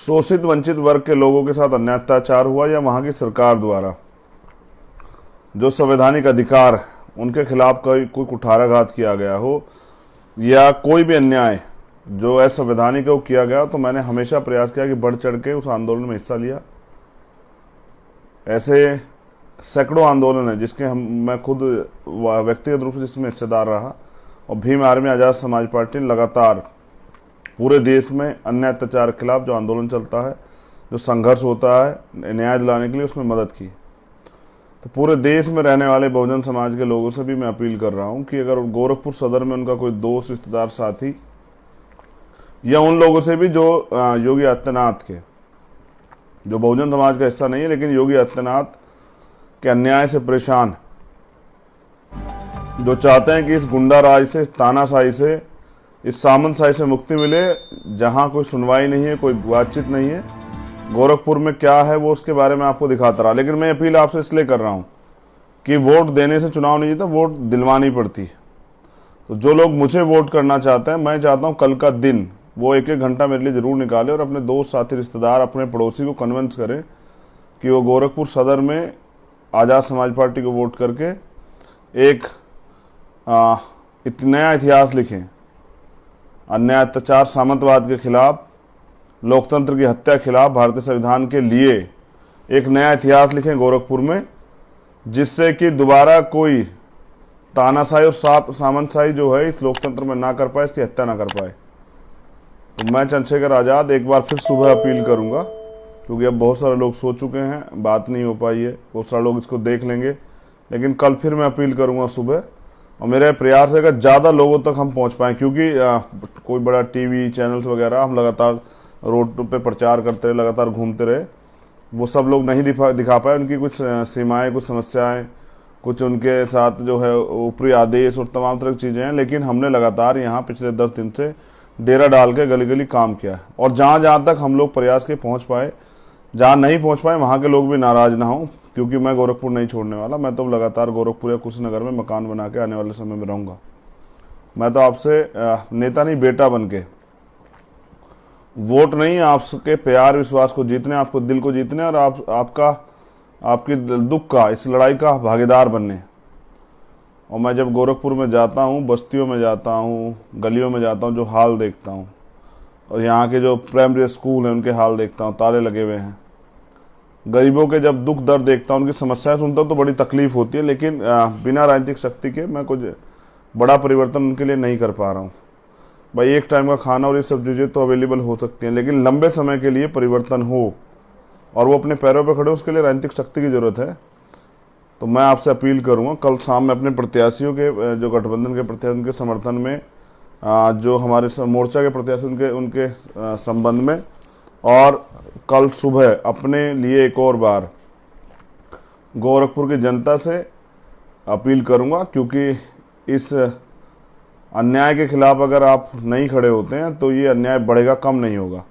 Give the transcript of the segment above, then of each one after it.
शोषित वंचित वर्ग के लोगों के साथ अन्याय अत्याचार हुआ या वहां की सरकार द्वारा जो संवैधानिक अधिकार उनके खिलाफ कोई कुठाराघात किया गया हो या कोई भी अन्याय जो असंवैधानिक है वो किया गया, तो मैंने हमेशा प्रयास किया कि बढ़ चढ़ के उस आंदोलन में हिस्सा लिया। ऐसे सैकड़ों आंदोलन है जिसके मैं खुद व्यक्तिगत रूप से जिसमें हिस्सेदार रहा। और भीम आर्मी आज़ाद समाज पार्टी ने लगातार पूरे देश में अन्याय अत्याचार के खिलाफ जो आंदोलन चलता है, जो संघर्ष होता है न्याय दिलाने के लिए, उसमें मदद की। तो पूरे देश में रहने वाले बहुजन समाज के लोगों से भी मैं अपील कर रहा हूं कि अगर गोरखपुर सदर में उनका कोई दोस्त, रिश्तेदार, साथी या उन लोगों से भी जो योगी आदित्यनाथ के, जो बहुजन समाज का हिस्सा नहीं है लेकिन योगी आदित्यनाथ के अन्याय से परेशान, जो चाहते हैं कि इस गुंडा राज से, इस तानाशाही से, इस सामंतशाही से मुक्ति मिले, जहां कोई सुनवाई नहीं है, कोई बातचीत नहीं है, गोरखपुर में क्या है वो उसके बारे में आपको दिखाता रहा। लेकिन मैं अपील आपसे इसलिए कर रहा हूं कि वोट देने से चुनाव नहीं जीता, वोट दिलवानी पड़ती है। तो जो लोग मुझे वोट करना चाहते हैं, मैं चाहता हूं कल का दिन वो एक एक घंटा मेरे लिए जरूर निकाले और अपने दोस्त, साथी, रिश्तेदार, अपने पड़ोसी को कन्विंस करें कि वो गोरखपुर सदर में आज़ाद समाज पार्टी को वोट करके एक नया इतिहास लिखें। अन्याय अत्याचार सामंतवाद के खिलाफ, लोकतंत्र की हत्या के खिलाफ, भारतीय संविधान के लिए एक नया इतिहास लिखें गोरखपुर में, जिससे कि दोबारा कोई तानाशाही और सामंतशाही जो है इस लोकतंत्र में ना कर पाए, इसकी हत्या ना कर पाए। तो मैं चंद्रशेखर आज़ाद एक बार फिर सुबह अपील करूंगा, क्योंकि अब बहुत सारे लोग सो चुके हैं, बात नहीं हो पाई है, बहुत सारे लोग इसको देख लेंगे, लेकिन कल फिर मैं अपील करूंगा सुबह। और मेरा प्रयास रहेगा ज़्यादा लोगों तक हम पहुंच पाएँ, क्योंकि कोई बड़ा टीवी चैनल्स वगैरह हम लगातार रोड पे प्रचार करते रहे, लगातार घूमते रहे, वो सब लोग नहीं दिखा पाए उनकी कुछ सीमाएं, कुछ समस्याएं, कुछ उनके साथ जो है ऊपरी आदेश और तमाम तरह की चीज़ें हैं। लेकिन हमने लगातार यहाँ पिछले 10 दिन से डेरा डाल के गली गली काम किया है। और जहाँ तक हम लोग प्रयास के पहुँच पाए, जहाँ नहीं पहुँच पाए वहाँ के लोग भी नाराज़ ना हों, क्योंकि मैं गोरखपुर नहीं छोड़ने वाला। मैं तो लगातार गोरखपुर या कुशीनगर में मकान बना के आने वाले समय में रहूँगा। मैं तो आपसे नेता नहीं, बेटा बन के, वोट नहीं, आपके प्यार विश्वास को जीतने, आपको दिल को जीतने और आपकी दुख का, इस लड़ाई का भागीदार बनने। और मैं जब गोरखपुर में जाता हूँ, बस्तियों में जाता हूँ, गलियों में जाता हूँ, जो हाल देखता हूँ, और यहाँ के जो प्राइमरी स्कूल हैं उनके हाल देखता हूँ, ताले लगे हुए हैं, गरीबों के जब दुख दर्द देखता हूँ, उनकी समस्याएं सुनता हूँ तो बड़ी तकलीफ होती है। लेकिन बिना राजनीतिक शक्ति के मैं कुछ बड़ा परिवर्तन उनके लिए नहीं कर पा रहा हूँ। भाई एक टाइम का खाना और ये सब चीज़ें तो अवेलेबल हो सकती हैं, लेकिन लंबे समय के लिए परिवर्तन हो और वो अपने पैरों पर खड़े हो, उसके लिए राजनीतिक शक्ति की ज़रूरत है। तो मैं आपसे अपील करूंगा कल शाम में अपने प्रत्याशियों के, जो गठबंधन के प्रत्याशी, उनके समर्थन में, जो हमारे मोर्चा के प्रत्याशी उनके संबंध में, और कल सुबह अपने लिए एक और बार गोरखपुर की जनता से अपील करूंगा, क्योंकि इस अन्याय के खिलाफ अगर आप नहीं खड़े होते हैं तो ये अन्याय बढ़ेगा, कम नहीं होगा।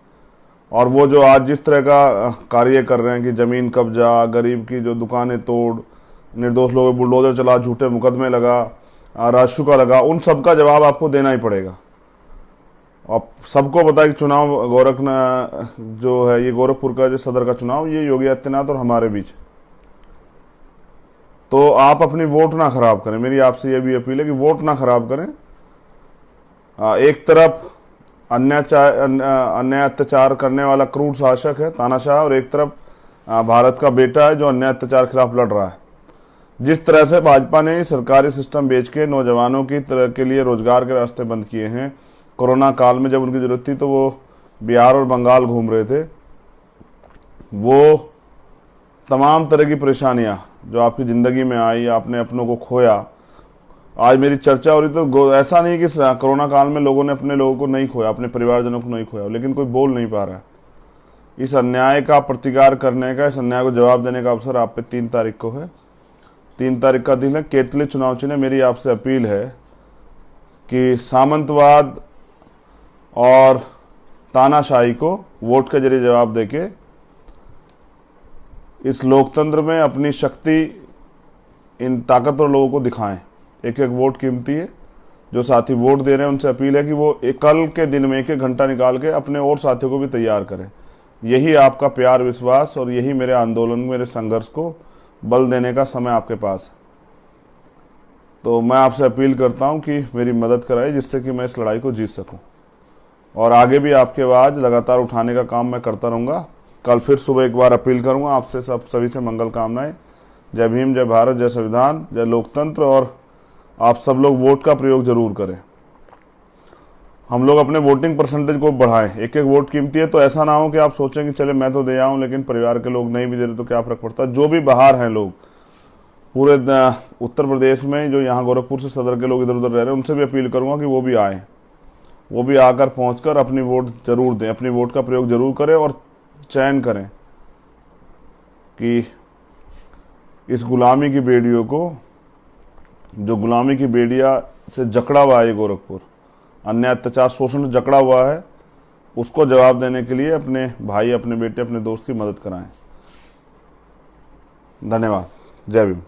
और वो जो आज जिस तरह का कार्य कर रहे हैं कि ज़मीन कब्जा, गरीब की जो दुकानें तोड़, निर्दोष लोगों बुलडोजर चला, झूठे मुकदमे लगा, राजशुका लगा, उन सब का जवाब आपको देना ही पड़ेगा। आप सबको पता है कि चुनाव जो है ये गोरखपुर का जो सदर का चुनाव, ये योगी आदित्यनाथ और हमारे बीच। तो आप अपनी वोट ना खराब करें, मेरी आपसे ये भी अपील है कि वोट ना खराब करें। एक तरफ अन्याय अत्याचार करने वाला क्रूर शासक है, तानाशाह, और एक तरफ भारत का बेटा है जो अन्याय अत्याचार के खिलाफ लड़ रहा है। जिस तरह से भाजपा ने सरकारी सिस्टम बेच के नौजवानों की तरह के लिए रोजगार के रास्ते बंद किए हैं, कोरोना काल में जब उनकी जरूरत थी तो वो बिहार और बंगाल घूम रहे थे, वो तमाम तरह की परेशानियां जो आपकी ज़िंदगी में आई, आपने अपनों को खोया। आज मेरी चर्चा हो रही तो ऐसा नहीं कि कोरोना काल में लोगों ने अपने लोगों को नहीं खोया, अपने परिवारजनों को नहीं खोया, लेकिन कोई बोल नहीं पा रहा है। इस अन्याय का प्रतिकार करने का, इस अन्याय को जवाब देने का अवसर आप पे 3 तारीख को है। 3 तारीख का दिन है, केतली चुनाव चिन्ह। मेरी आपसे अपील है कि सामंतवाद और तानाशाही को वोट के जरिए जवाब देके इस लोकतंत्र में अपनी शक्ति इन ताकतवर लोगों को दिखाएं। एक एक वोट कीमती है। जो साथी वोट दे रहे हैं उनसे अपील है कि वो कल के दिन में एक एक घंटा निकाल के अपने और साथियों को भी तैयार करें। यही आपका प्यार विश्वास और यही मेरे आंदोलन, मेरे संघर्ष को बल देने का समय आपके पास है। तो मैं आपसे अपील करता हूं कि मेरी मदद कराइए, जिससे कि मैं इस लड़ाई को जीत सकूं, और आगे भी आपकी आवाज़ लगातार उठाने का काम मैं करता रहूँगा। कल फिर सुबह एक बार अपील करूँगा आपसे, सभी से मंगल कामनाएं। जय भीम, जय भारत, जय संविधान, जय लोकतंत्र। और आप सब लोग वोट का प्रयोग जरूर करें। हम लोग अपने वोटिंग परसेंटेज को बढ़ाएं। एक एक वोट कीमती है, तो ऐसा ना हो कि आप सोचें कि चले मैं तो दे आऊँ, लेकिन परिवार के लोग नहीं भी दे रहे तो क्या फ़र्क पड़ता है। जो भी बाहर हैं लोग, पूरे उत्तर प्रदेश में, जो यहाँ गोरखपुर से सदर के लोग इधर उधर रह रहे हैं, उनसे भी अपील करूँगा कि वो भी आएँ, वो भी आकर पहुँचकर अपनी वोट जरूर दें, अपनी वोट का प्रयोग जरूर करें और चयन करें कि इस गुलामी की बेड़ियों को, जो गुलामी की बेड़िया से जकड़ा हुआ है ये गोरखपुर, अन्याय अत्याचार शोषण से जकड़ा हुआ है, उसको जवाब देने के लिए अपने भाई, अपने बेटे, अपने दोस्त की मदद कराएं। धन्यवाद। जय भीम।